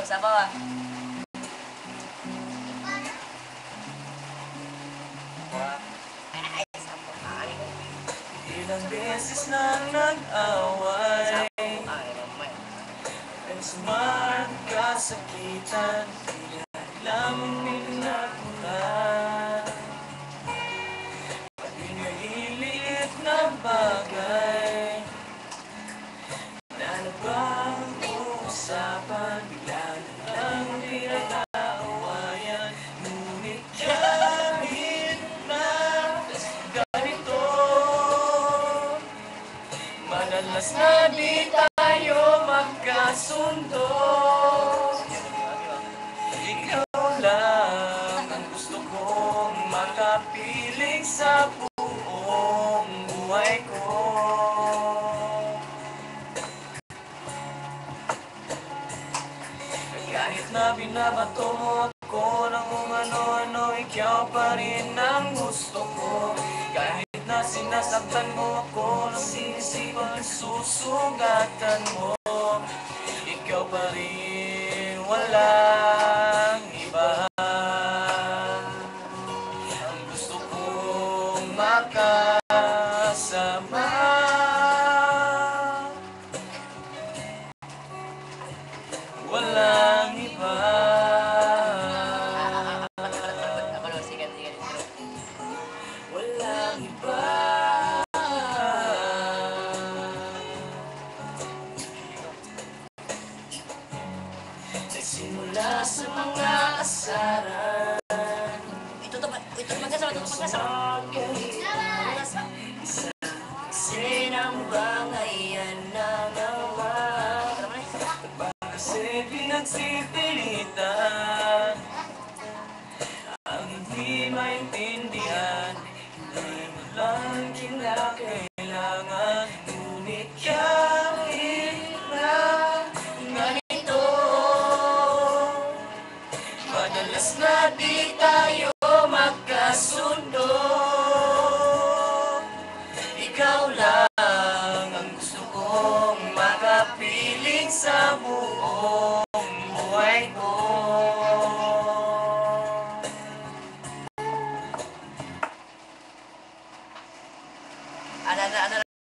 sabaw ah. Ay, sabaw ka. Ilang beses nang nag-away, at magkasakitan, bigla mong pinagmulan. Pati nililiit na bagay na napag-uusapan, bigla na lang pinag-aawayan. Ngunit kahit na ganito, madalas na di tayo magkasundo. Ikaw lang ang gusto kong makapiling sa buong buhay ko. Kahit na binabato mo ako ng kung ano-ano, ikaw pa rin ang gusto ko. Kahit na sinasaktan mo ako, nang sinisipang susugatan mo, ikaw pa rin, walang iba. Ang gusto kong makasama, walang iba. Walang iba. Nagsimula sa mga asaran, Ito magkasama. kasi ng bangayan na naman. Kasi pinagsipilitan ang hindi maintindihan, hindi mo lang kinakailangan. Ngunit kahit na ganito, madalas na di